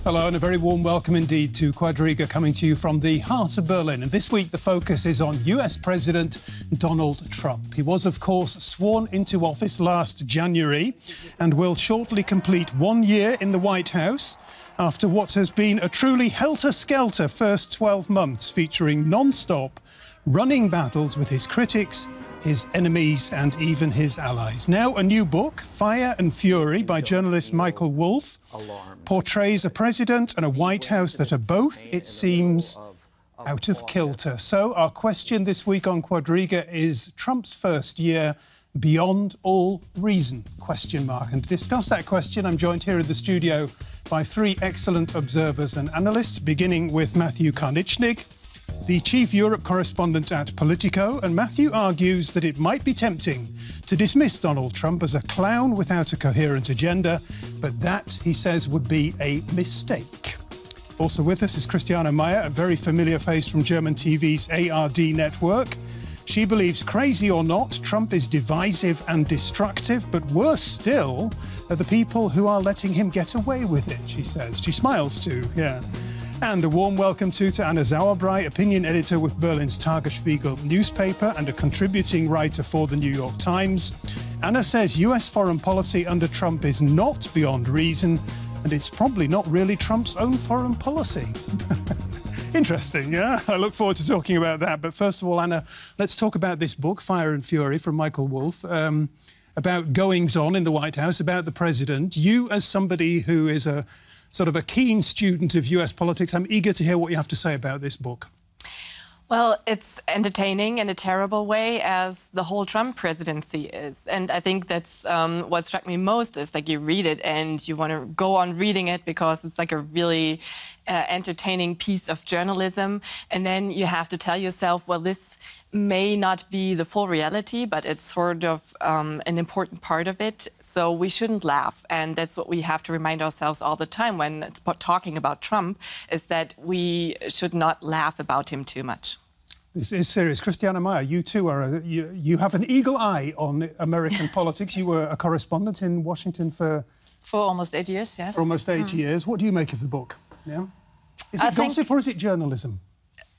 Hello and a very warm welcome indeed to Quadriga, coming to you from the heart of Berlin. And this week the focus is on US President Donald Trump. He was, of course, sworn into office last January and will shortly complete 1 year in the White House after what has been a truly helter-skelter first 12 months, featuring non-stop running battles with his critics, his enemies and even his allies. Now a new book, Fire and Fury, by journalist Michael Wolff, portrays a president and a White House that are both, it seems, out of kilter. So our question this week on Quadriga is Trump's first year beyond all reason, ? And to discuss that question, I'm joined here in the studio by three excellent observers and analysts, beginning with Matthew Karnitschnig, the chief Europe correspondent at Politico. And Matthew argues that it might be tempting to dismiss Donald Trump as a clown without a coherent agenda, but that, he says, would be a mistake. Also with us is Christiane Meier, a very familiar face from German TV's ARD network. She believes, crazy or not, Trump is divisive and destructive, but worse still are the people who are letting him get away with it, she says. She smiles too, yeah. And a warm welcome too to Anna Sauerbrey, opinion editor with Berlin's Tagesspiegel newspaper and a contributing writer for the New York Times. Anna says US foreign policy under Trump is not beyond reason, and it's probably not really Trump's own foreign policy. Interesting, yeah? I look forward to talking about that. But first of all, Anna, let's talk about this book, Fire and Fury, from Michael Wolff, about goings-on in the White House, about the president. You, as somebody who is a sort of a keen student of US politics, I'm eager to hear what you have to say about this book. Well, it's entertaining in a terrible way, as the whole Trump presidency is. And I think that's what struck me most, is like you read it and you want to go on reading it because it's like a really entertaining piece of journalism. And then you have to tell yourself, well, this may not be the full reality, but it's sort of an important part of it. So we shouldn't laugh. And that's what we have to remind ourselves all the time when it's talking about Trump, is that we should not laugh about him too much. This is serious. Christiane Meier, you too are, you have an eagle eye on American politics. You were a correspondent in Washington for almost 8 years, yes. For almost 8 years. What do you make of the book? Yeah? Is it gossip or is it journalism?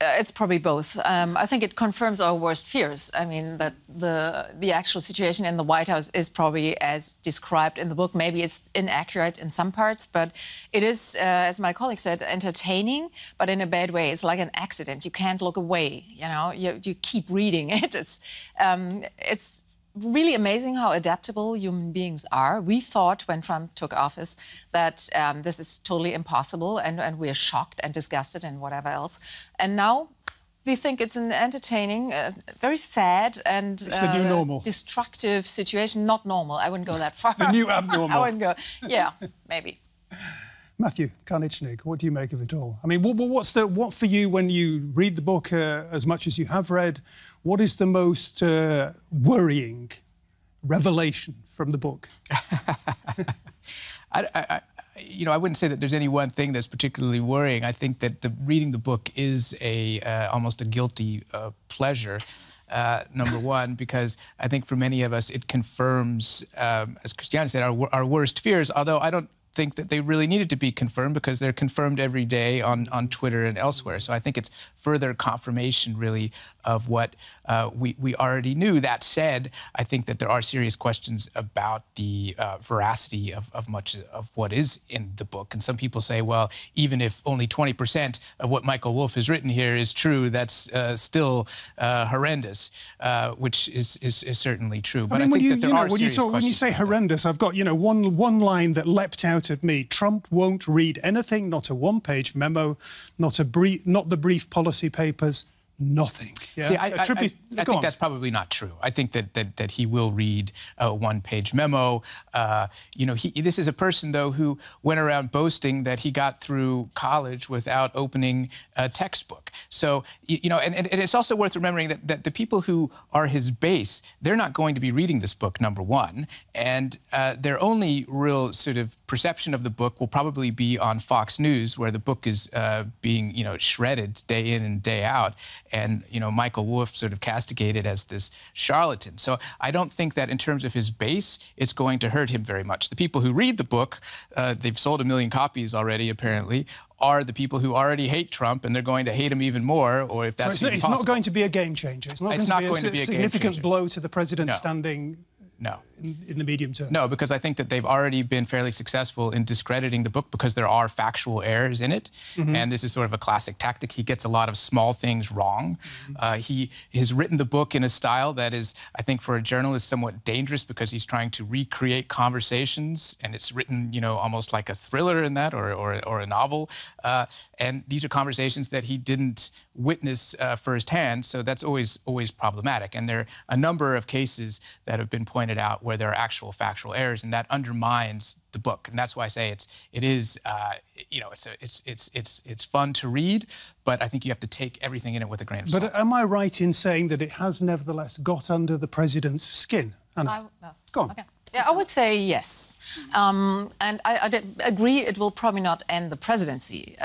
It's probably both. I think it confirms our worst fears. I mean, that the actual situation in the White House is probably as described in the book. Maybe it's inaccurate in some parts, but it is, as my colleague said, entertaining, but in a bad way. It's like an accident. You can't look away, you know? You keep reading it. It's really amazing how adaptable human beings are. We thought when Trump took office that this is totally impossible, and we're shocked and disgusted and whatever else. And now we think it's an entertaining, very sad and it's the new normal. Destructive situation. Not normal. I wouldn't go that far. The new abnormal. I wouldn't go. Yeah, maybe. Matthew Karnitschnig, what do you make of it all? I mean, what for you, when you read the book as much as you have read, what is the most worrying revelation from the book? I wouldn't say that there's any one thing that's particularly worrying. I think that reading the book is almost a guilty pleasure. Number one, because I think for many of us it confirms, as Christiane said, our worst fears, although I don't think that they really needed to be confirmed, because they're confirmed every day on Twitter and elsewhere. So I think it's further confirmation, really, of what we already knew. That said, I think that there are serious questions about the veracity of much of what is in the book. And some people say, well, even if only 20% of what Michael Wolff has written here is true, that's still horrendous, which is certainly true. But I think that there are serious questions. When you say horrendous, I've got, one line that leapt out at me. Trump won't read anything, not a one-page memo, not the brief policy papers, nothing. Yeah? See, I think that's probably not true. I think that he will read a one-page memo. This is a person, though, who went around boasting that he got through college without opening a textbook. So, and it's also worth remembering that the people who are his base, they're not going to be reading this book, number one, and their only real sort of perception of the book will probably be on Fox News, where the book is being, shredded day in and day out. and Michael Wolff sort of castigated as this charlatan. So I don't think that in terms of his base, it's going to hurt him very much. The people who read the book, they've sold 1 million copies already, apparently, are the people who already hate Trump, and they're going to hate him even more, or if that's it's not going to be a game changer. It's not going to be a significant blow to the president standing in the medium term. No, because I think that they've already been fairly successful in discrediting the book because there are factual errors in it. And this is sort of a classic tactic. He gets a lot of small things wrong. He has written the book in a style that is, I think, for a journalist somewhat dangerous because he's trying to recreate conversations, and it's written, almost like a thriller in that or a novel. And these are conversations that he didn't witness firsthand, so that's always problematic. And there are a number of cases that have been pointed out where there are actual factual errors, and that undermines the book. And that's why I say it's fun to read, but I think you have to take everything in it with a grain of salt. But am I right in saying that it has nevertheless got under the president's skin? Anna, go on. Okay. Yeah, I would say yes. And I agree it will probably not end the presidency.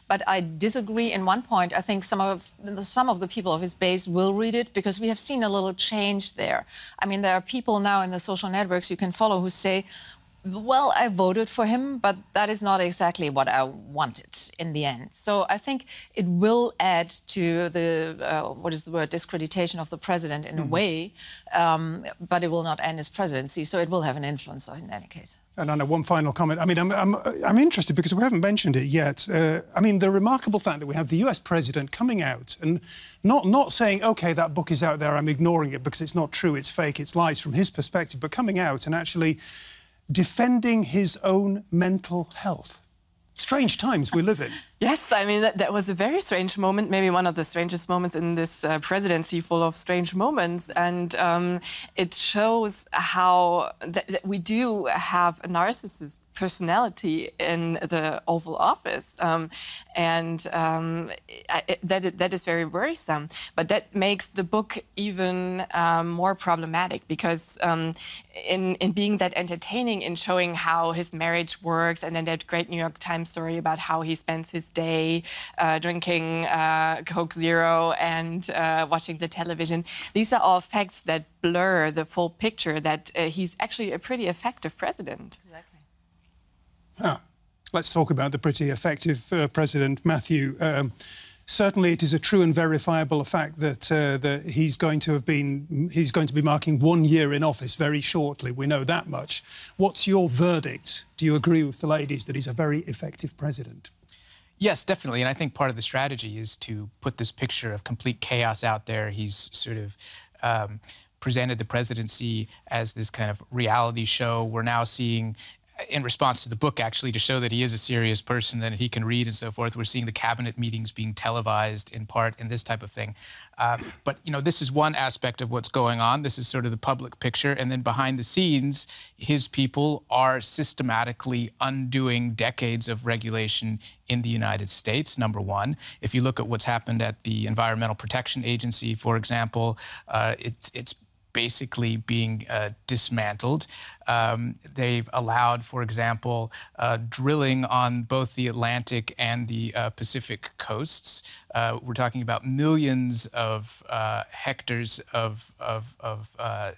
But I disagree in one point. I think some of the people of his base will read it because we have seen a little change there. I mean, there are people now in the social networks you can follow who say, well, I voted for him, but that is not exactly what I wanted in the end. So I think it will add to the, discreditation of the president in a way, but it will not end his presidency, so it will have an influence in any case. And Anna, one final comment. I mean, I'm interested because we haven't mentioned it yet. I mean, the remarkable fact that we have the US president coming out and not saying, OK, that book is out there, I'm ignoring it because it's not true, it's fake, it's lies from his perspective, but coming out and actually defending his own mental health. Strange times we live in. Yes, I mean, that was a very strange moment, maybe one of the strangest moments in this presidency, full of strange moments. And it shows how that we do have a narcissist personality in the Oval Office. That is very worrisome. But that makes the book even more problematic because in being that entertaining, in showing how his marriage works, and then that great New York Times story about how he spends his day drinking Coke Zero and watching the television. These are all facts that blur the full picture that he's actually a pretty effective president. Exactly. Let's talk about the pretty effective president, Matthew. Certainly, it is a true and verifiable fact that he's going to be marking 1 year in office very shortly. We know that much. What's your verdict? Do you agree with the ladies that he's a very effective president? Yes, definitely. And I think part of the strategy is to put this picture of complete chaos out there. He's sort of presented the presidency as this kind of reality show. We're now seeing, in response to the book, actually, to show that he is a serious person, that he can read and so forth. We're seeing the cabinet meetings being televised in part and this type of thing. But, this is one aspect of what's going on. This is sort of the public picture. And then behind the scenes, his people are systematically undoing decades of regulation in the United States, number one. If you look at what's happened at the Environmental Protection Agency, for example, it's basically being dismantled. They've allowed, for example, drilling on both the Atlantic and the Pacific coasts. We're talking about millions of hectares of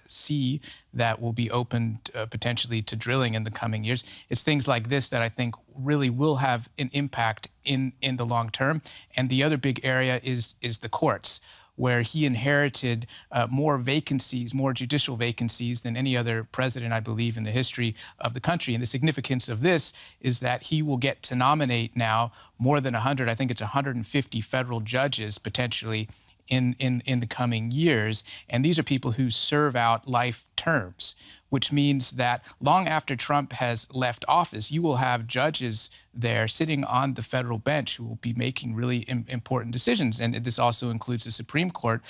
sea that will be opened potentially to drilling in the coming years. It's things like this that I think really will have an impact in the long term. And the other big area is the courts, where he inherited more vacancies, more judicial vacancies than any other president, I believe, in the history of the country. And the significance of this is that he will get to nominate now more than 100, I think it's 150 federal judges potentially in the coming years. And these are people who serve out life terms, which means that long after Trump has left office, you will have judges there sitting on the federal bench who will be making really important decisions. And this also includes the Supreme Court.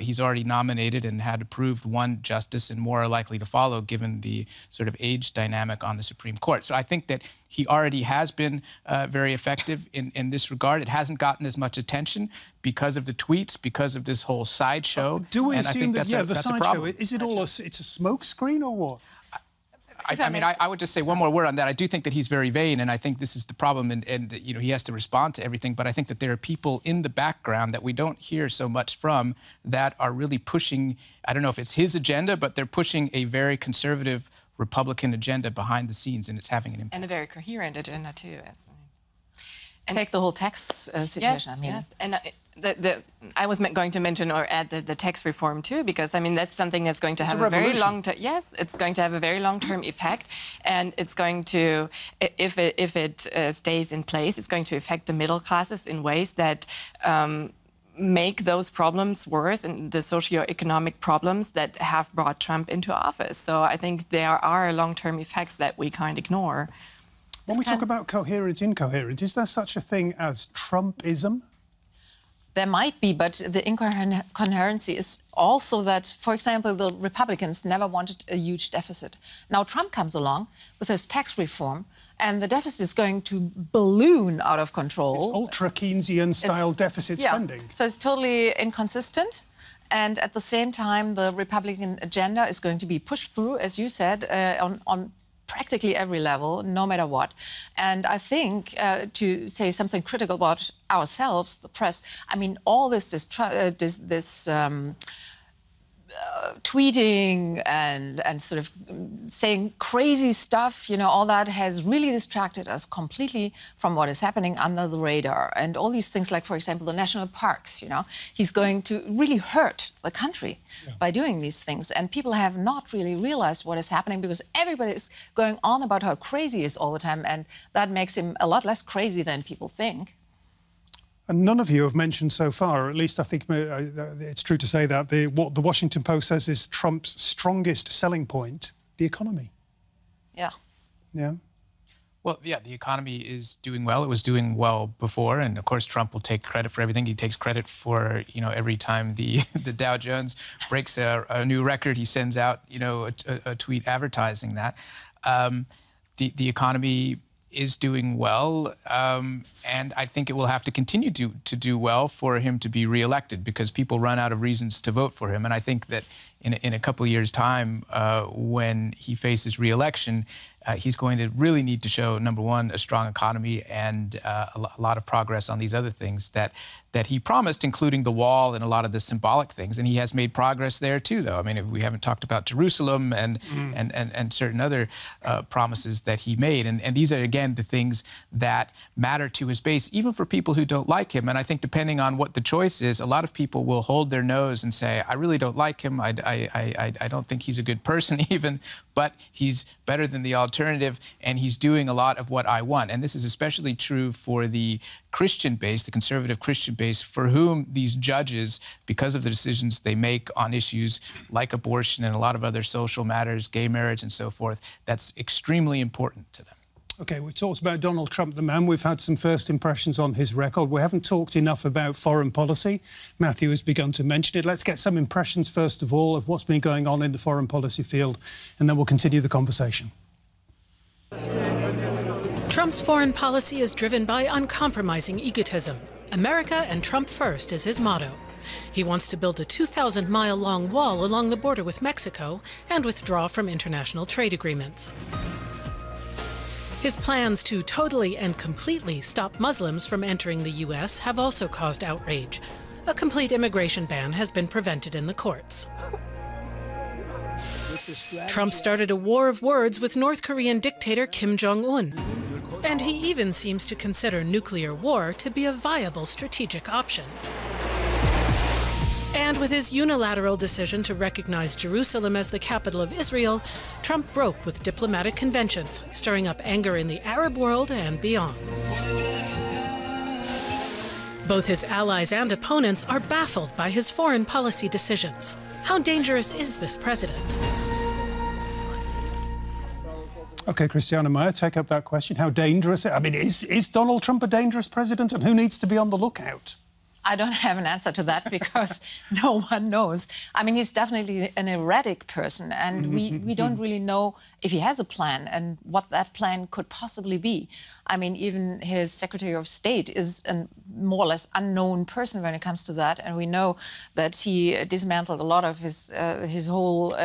He's already nominated and had approved one justice, and more are likely to follow given the sort of age dynamic on the Supreme Court. So I think that he already has been very effective in this regard. It hasn't gotten as much attention because of the tweets, because of this whole sideshow. Do we and assume I think that, that's the a sideshow, problem. is it all it's a smoke screen or what? I would just say one more word on that. I do think that he's very vain, and I think this is the problem, and you know, he has to respond to everything. But I think that there are people in the background that we don't hear so much from that are really pushing, I don't know if it's his agenda, but they're pushing a very conservative Republican agenda behind the scenes, and it's having an impact. And a very coherent agenda, too. And take the whole tax situation. Yes, I mean. yes. And I was going to mention or add the tax reform too, because I mean that's something that's going to have a very long term. Yes, it's going to have a very long-term effect, and it's going to, if it stays in place, it's going to affect the middle classes in ways that make those problems worse, and the socio-economic problems that have brought Trump into office. So I think there are long-term effects that we can't ignore. When we talk about coherent, incoherent, is there such a thing as Trumpism? There might be, but the incoherency is also that, for example, the Republicans never wanted a huge deficit. Now Trump comes along with his tax reform, and the deficit is going to balloon out of control. It's ultra-Keynesian-style deficit spending. So it's totally inconsistent. And at the same time, the Republican agenda is going to be pushed through, as you said, on practically every level, no matter what. And I think, to say something critical about ourselves, the press, I mean, all this tweeting and sort of saying crazy stuff, you know, all that has really distracted us completely from what is happening under the radar. And all these things, like, for example, the national parks, you know, he's going to really hurt the country by doing these things. And people have not really realized what is happening because everybody is going on about how crazy he is all the time. And that makes him a lot less crazy than people think. And none of you have mentioned so far, or at least I think it's true to say that, what the Washington Post says is Trump's strongest selling point, the economy. Yeah. Yeah. Well, yeah, the economy is doing well. It was doing well before, and of course, Trump will take credit for everything. He takes credit for, you know, every time the Dow Jones breaks a new record, he sends out, you know, a tweet advertising that. The economy is doing well, and I think it will have to continue to do well for him to be reelected, because people run out of reasons to vote for him. And I think that in a couple of years' time, when he faces reelection, he's going to really need to show, number one, a strong economy and a lot of progress on these other things that he promised, including the wall and a lot of the symbolic things. And he has made progress there too, though. I mean, we haven't talked about Jerusalem and certain other promises that he made. And these are, again, the things that matter to his base, even for people who don't like him. And I think depending on what the choice is, a lot of people will hold their nose and say, I really don't like him. I don't think he's a good person even, but he's better than the alternative, and he's doing a lot of what I want. And this is especially true for the Christian base, the conservative Christian base, for whom these judges, because of the decisions they make on issues like abortion and a lot of other social matters, gay marriage and so forth, that's extremely important to them. OK, we've talked about Donald Trump, the man. We've had some first impressions on his record. We haven't talked enough about foreign policy. Matthew has begun to mention it. Let's get some impressions, first of all, of what's been going on in the foreign policy field, and then we'll continue the conversation. Trump's foreign policy is driven by uncompromising egotism. America and Trump first is his motto. He wants to build a 2,000-mile-long wall along the border with Mexico and withdraw from international trade agreements. His plans to totally and completely stop Muslims from entering the U.S. have also caused outrage. A complete immigration ban has been prevented in the courts. Trump started a war of words with North Korean dictator Kim Jong-un. And he even seems to consider nuclear war to be a viable strategic option. And with his unilateral decision to recognize Jerusalem as the capital of Israel, Trump broke with diplomatic conventions, stirring up anger in the Arab world and beyond. Both his allies and opponents are baffled by his foreign policy decisions. How dangerous is this president? OK, Christiane Meier, take up that question. How dangerous? I mean, is Donald Trump a dangerous president, and who needs to be on the lookout? I don't have an answer to that because no one knows. I mean, he's definitely an erratic person, and we don't really know if he has a plan and what that plan could possibly be. I mean, even his Secretary of State is a more or less unknown person when it comes to that, and we know that he dismantled a lot of his whole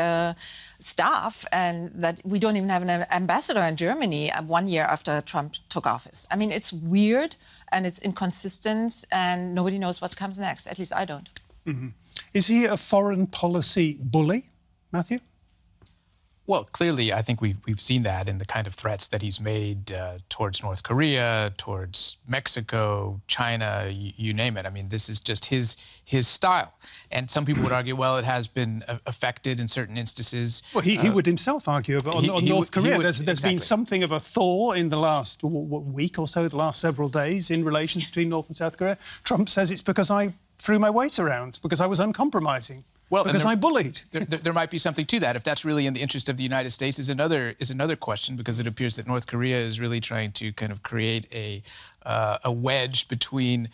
staff, and that we don't even have an ambassador in Germany 1 year after Trump took office. I mean, it's weird and it's inconsistent, and nobody knows what comes next. At least I don't. Is he a foreign policy bully, Matthew? Well, clearly, I think we've seen that in the kind of threats that he's made towards North Korea, towards Mexico, China, you name it. I mean, this is just his style. And some people would argue, well, it has been affected in certain instances. Well, he would himself argue about on North Korea. There's exactly. been something of a thaw in the last week or so, the last several days, in relations between North and South Korea. Trump says it's because I threw my weight around, because I was uncompromising. Well, because I bullied. There might be something to that. If that's really in the interest of the United States is another question, because it appears that North Korea is really trying to kind of create a wedge between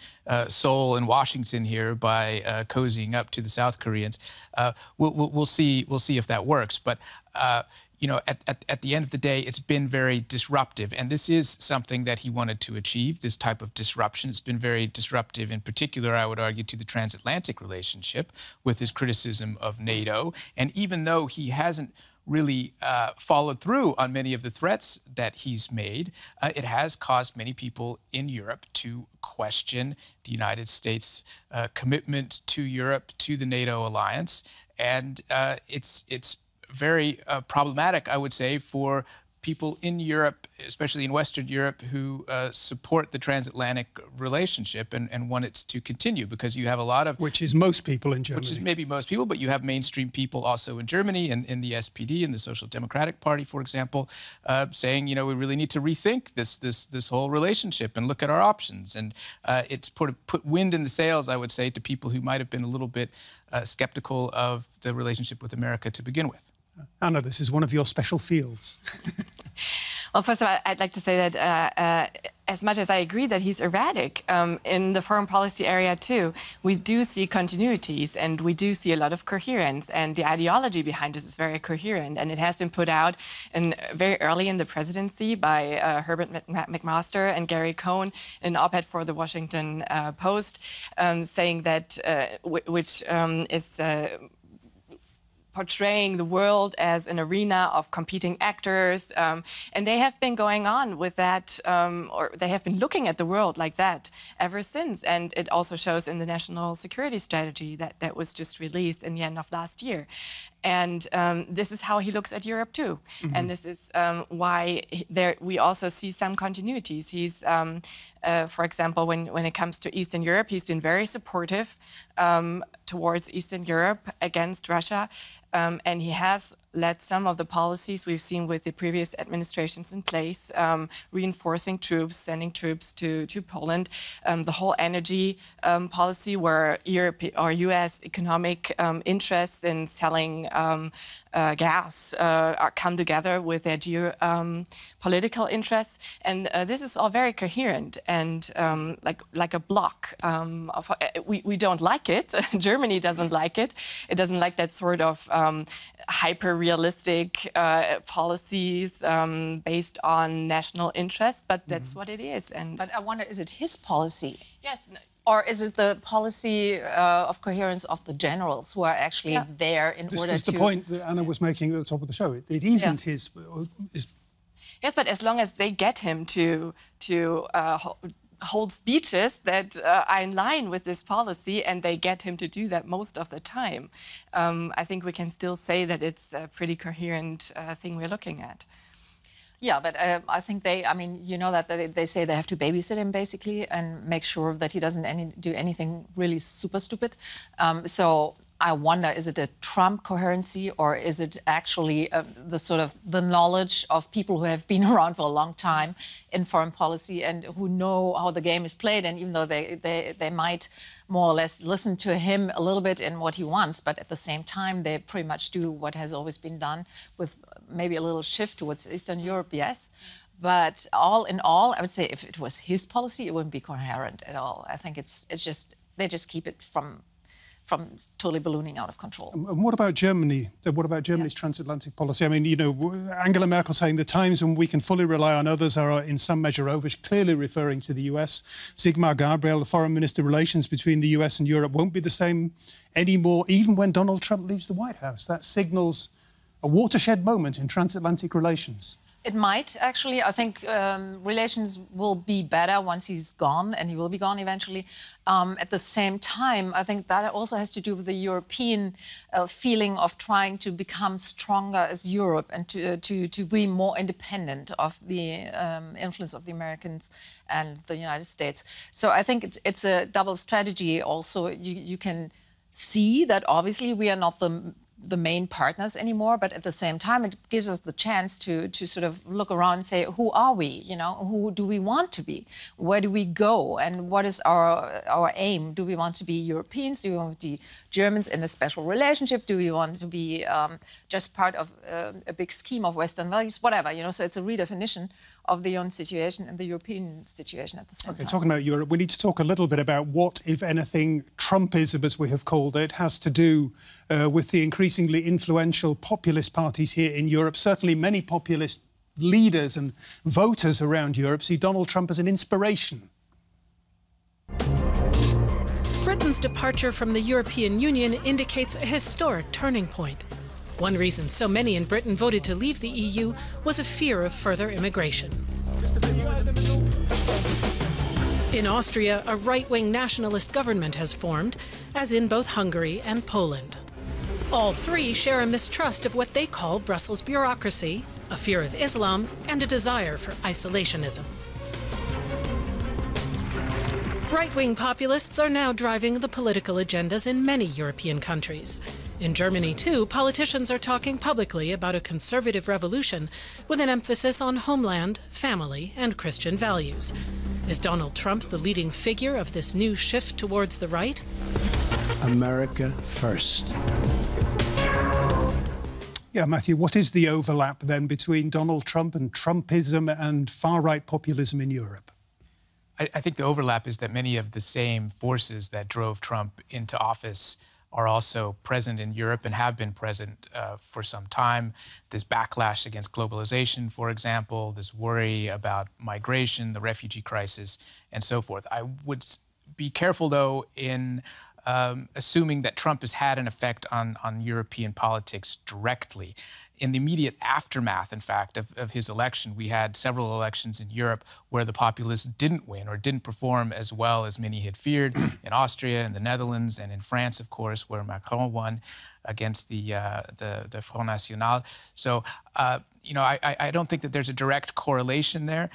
Seoul and Washington here by cozying up to the South Koreans. We'll see if that works. But you know, at the end of the day, it's been very disruptive. And this is something that he wanted to achieve, this type of disruption. It's been very disruptive, in particular, I would argue, to the transatlantic relationship with his criticism of NATO. And even though he hasn't really followed through on many of the threats that he's made, it has caused many people in Europe to question the United States' commitment to Europe, to the NATO alliance. And it's very problematic, I would say, for people in Europe, especially in Western Europe, who support the transatlantic relationship and want it to continue, because you have a lot of... Which is most people in Germany. Which is maybe most people, but you have mainstream people also in Germany and in the SPD, in the Social Democratic Party, for example, saying, you know, we really need to rethink this whole relationship and look at our options. And it's put wind in the sails, I would say, to people who might have been a little bit skeptical of the relationship with America to begin with. Anna, this is one of your special fields. Well, first of all, I'd like to say that as much as I agree that he's erratic, in the foreign policy area too, we do see continuities and we do see a lot of coherence, and the ideology behind this is very coherent, and it has been put out very early in the presidency by Herbert McMaster and Gary Cohn in an op-ed for the Washington Post, saying that, which is portraying the world as an arena of competing actors. And they have been going on with that, or they have been looking at the world like that ever since. And it also shows in the national security strategy that was just released in the end of last year. And this is how he looks at Europe too. And this is why we also see some continuities. He's, for example, when it comes to Eastern Europe, he's been very supportive towards Eastern Europe against Russia. And he has led some of the policies we've seen with the previous administrations in place, reinforcing troops, sending troops to Poland, the whole energy policy where Europe or U.S. economic interests in selling gas come together with their geopolitical interests. And this is all very coherent and like a block. We don't like it. Germany doesn't like it. It doesn't like that sort of hyper-realistic policies based on national interest, but that's what it is. But I wonder, is it his policy? Yes. No. Or is it the policy of coherence of the generals who are actually there in order to... This is the point that Anna was making at the top of the show. It isn't his... Yes, but as long as they get him to hold speeches that are in line with this policy, and they get him to do that most of the time, I think we can still say that it's a pretty coherent thing we're looking at. Yeah, but I think I mean, you know that they say they have to babysit him, basically, and make sure that he doesn't do anything really super stupid. So I wonder, is it a Trump coherency, or is it actually the knowledge of people who have been around for a long time in foreign policy and who know how the game is played, and even though they might more or less listen to him a little bit in what he wants, but at the same time they pretty much do what has always been done, with maybe a little shift towards Eastern Europe, yes. But all in all, I would say if it was his policy, it wouldn't be coherent at all. I think it's just they just keep it from totally ballooning out of control. And what about Germany? What about Germany's transatlantic policy? I mean, you know, Angela Merkel saying the times when we can fully rely on others are in some measure over, clearly referring to the US. Sigmar Gabriel, the foreign minister, relations between the US and Europe won't be the same anymore, even when Donald Trump leaves the White House. That signals a watershed moment in transatlantic relations. It might, actually. I think relations will be better once he's gone, and he will be gone eventually. At the same time, I think that also has to do with the European feeling of trying to become stronger as Europe and to be more independent of the influence of the Americans and the United States. So I think it's a double strategy also. You can see that obviously we are not the main partners anymore, but at the same time, it gives us the chance to sort of look around and say, who are we? You know, who do we want to be? Where do we go? And what is our aim? Do we want to be Europeans? Do we want to be Germans in a special relationship? Do we want to be just part of a big scheme of Western values? Whatever, you know, so it's a redefinition of the own situation and the European situation at the same time. Okay, talking about Europe, we need to talk a little bit about what, if anything, Trumpism, as we have called it, has to do with the increasingly influential populist parties here in Europe. Certainly many populist leaders and voters around Europe see Donald Trump as an inspiration. Britain's departure from the European Union indicates a historic turning point. One reason so many in Britain voted to leave the EU was a fear of further immigration. In Austria, a right-wing nationalist government has formed, as in both Hungary and Poland. All three share a mistrust of what they call Brussels bureaucracy, a fear of Islam, and a desire for isolationism. Right-wing populists are now driving the political agendas in many European countries. In Germany, too, politicians are talking publicly about a conservative revolution with an emphasis on homeland, family, and Christian values. Is Donald Trump the leading figure of this new shift towards the right? America first. Yeah, Matthew, what is the overlap then between Donald Trump and Trumpism and far-right populism in Europe? I think the overlap is that many of the same forces that drove Trump into office are also present in Europe and have been present for some time. This backlash against globalization, for example, this worry about migration, the refugee crisis, and so forth. I would be careful, though, in assuming that Trump has had an effect on European politics directly. In the immediate aftermath, in fact, of his election, we had several elections in Europe where the populists didn't win or didn't perform as well as many had feared. In Austria, in the Netherlands, and in France, of course, where Macron won against the Front National. So, you know, I don't think that there's a direct correlation there.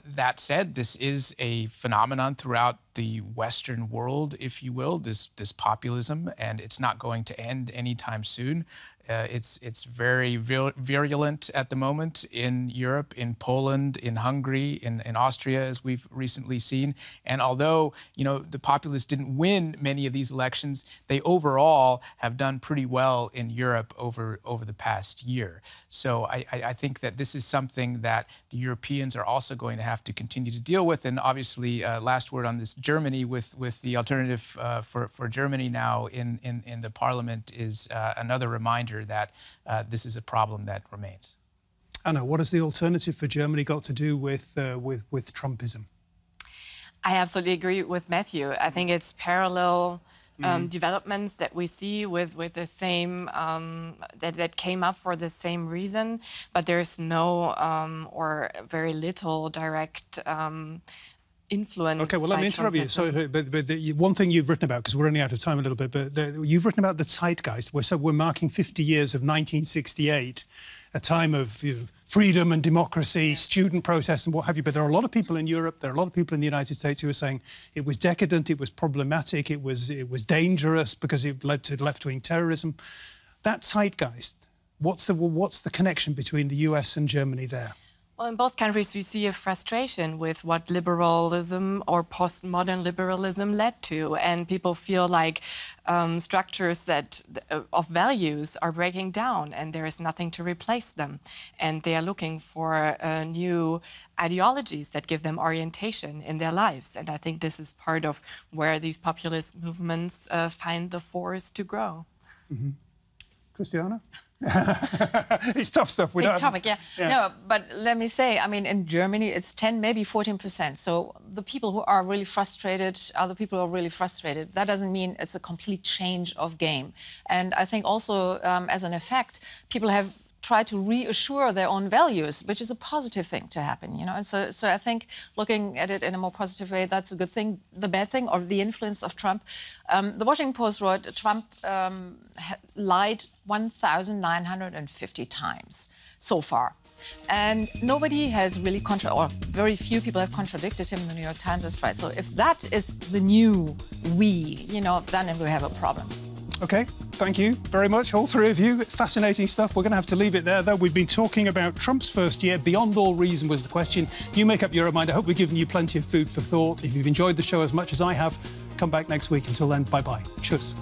That said, this is a phenomenon throughout the Western world, if you will, this populism, and it's not going to end anytime soon. It's very virulent at the moment in Europe, in Poland, in Hungary, in Austria, as we've recently seen. And although, you know, the populists didn't win many of these elections, they overall have done pretty well in Europe over the past year. So I think that this is something that the Europeans are also going to have to continue to deal with. And obviously, last word on this, Germany, with the alternative for Germany now in the parliament is another reminder that this is a problem that remains. Anna, what has the alternative for Germany got to do with Trumpism? I absolutely agree with Matthew. I think it's parallel developments that we see with the same that came up for the same reason, but there's no or very little direct influence. Okay, well, let me interrupt you. So, but the one thing you've written about, because we're running out of time a little bit, but you've written about the zeitgeist. We're marking 50 years of 1968, a time of freedom and democracy, student protests and what have you. But there are a lot of people in Europe, there are a lot of people in the United States who are saying it was decadent, it was problematic, it was dangerous because it led to left-wing terrorism. That zeitgeist, what's the connection between the US and Germany there? Well, in both countries, we see a frustration with what liberalism or postmodern liberalism led to, and people feel like structures that of values are breaking down, and there is nothing to replace them, and they are looking for new ideologies that give them orientation in their lives. And I think this is part of where these populist movements find the force to grow. Mm-hmm. Christiane? It's tough stuff. Big topic, yeah. No, but let me say, I mean, in Germany, it's 10, maybe 14%. So the people who are really frustrated are the people who are really frustrated. That doesn't mean it's a complete change of game. And I think also, as an effect, people have try to reassure their own values, which is a positive thing to happen, you know. And so I think looking at it in a more positive way, that's a good thing. The bad thing, or the influence of Trump, the Washington Post wrote Trump lied 1,950 times so far. And nobody has really or very few people have contradicted him. The New York Times has right. So if that is the new we, you know, then we have a problem. OK, thank you very much, all three of you. Fascinating stuff. We're going to have to leave it there, though. We've been talking about Trump's first year. Beyond all reason was the question. You make up your own mind. I hope we've given you plenty of food for thought. If you've enjoyed the show as much as I have, come back next week. Until then, bye-bye. Tschüss.